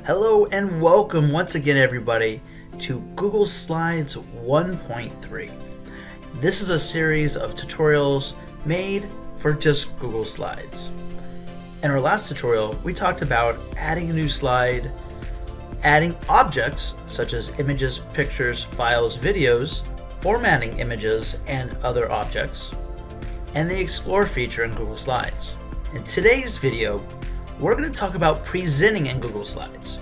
Hello and welcome once again everybody to Google Slides 1.3. This is a series of tutorials made for just Google Slides. In our last tutorial, we talked about adding a new slide, adding objects such as images, pictures, files, videos, formatting images and other objects, and the Explore feature in Google Slides. In today's video, we're going to talk about presenting in Google Slides.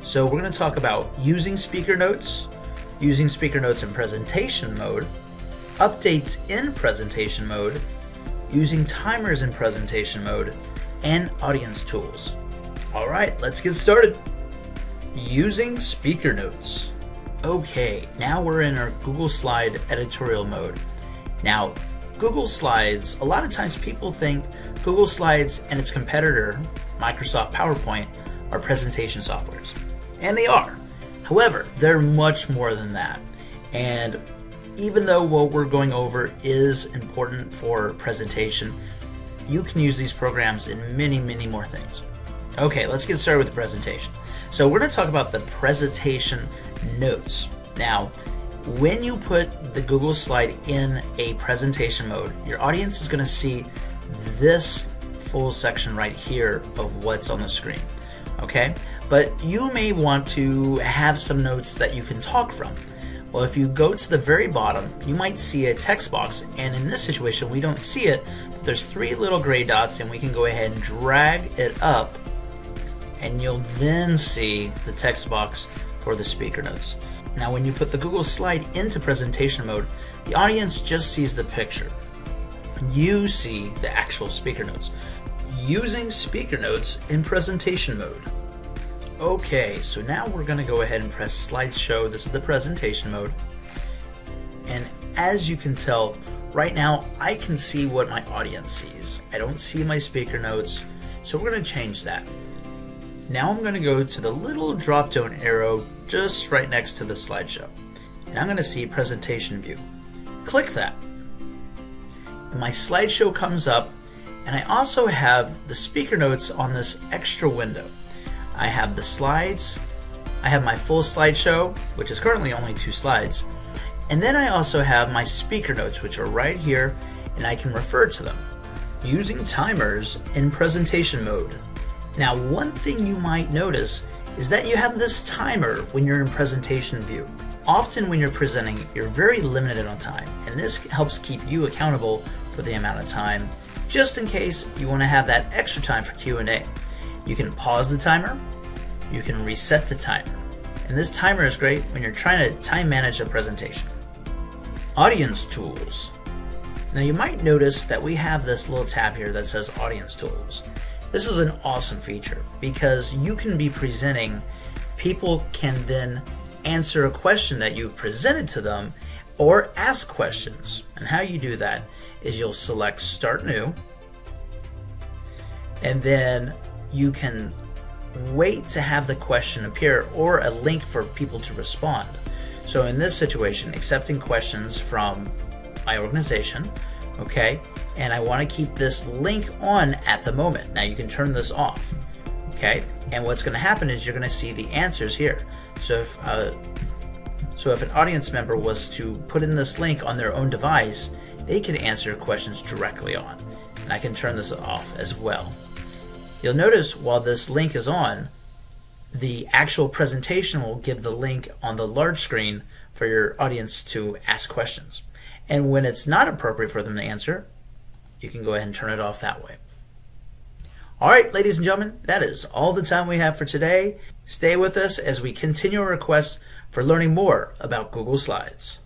So we're going to talk about using speaker notes in presentation mode, updates in presentation mode, using timers in presentation mode, and audience tools. All right, let's get started. Using speaker notes. Okay, now we're in our Google Slide editorial mode. Now, Google Slides, a lot of times people think Google Slides and its competitor, Microsoft PowerPoint, are presentation softwares. And they are. However, they're much more than that. And even though what we're going over is important for presentation, you can use these programs in many, many more things. Okay, let's get started with the presentation. So we're going to talk about the presentation notes. Now, when you put the Google Slide in a presentation mode, your audience is going to see this full section right here of what's on the screen. Okay, but you may want to have some notes that you can talk from. Well, if you go to the very bottom, you might see a text box, and in this situation we don't see it, but there's three little gray dots, and we can go ahead and drag it up, and you'll then see the text box for the speaker notes. Now when you put the Google Slide into presentation mode, the audience just sees the picture. You see the actual speaker notes. Using speaker notes in presentation mode. Okay, so now we're going to go ahead and press slideshow. This is the presentation mode. And as you can tell, right now I can see what my audience sees. I don't see my speaker notes, so we're going to change that. Now I'm going to go to the little drop down arrow just right next to the slideshow. And I'm going to see presentation view. Click that. And my slideshow comes up, and I also have the speaker notes on this extra window. I have the slides, I have my full slideshow, which is currently only 2 slides, and then I also have my speaker notes, which are right here, and I can refer to them using timers in presentation mode. Now, one thing you might notice is that you have this timer when you're in presentation view. Often when you're presenting, you're very limited on time, and this helps keep you accountable for the amount of time, just in case you want to have that extra time for Q&A. You can pause the timer, you can reset the timer, and this timer is great when you're trying to time manage a presentation. Audience tools. Now you might notice that we have this little tab here that says audience tools. This is an awesome feature because you can be presenting, people can then answer a question that you presented to them or ask questions. And how you do that is you'll select Start New, and then you can wait to have the question appear or a link for people to respond. So in this situation, accepting questions from my organization, okay, and I want to keep this link on at the moment. Now you can turn this off, okay, and what's going to happen is you're going to see the answers here. So if an audience member was to put in this link on their own device, they can answer questions directly on. And I can turn this off as well. You'll notice while this link is on, the actual presentation will give the link on the large screen for your audience to ask questions. And when it's not appropriate for them to answer, you can go ahead and turn it off that way. All right, ladies and gentlemen, that is all the time we have for today. Stay with us as we continue our quest for learning more about Google Slides.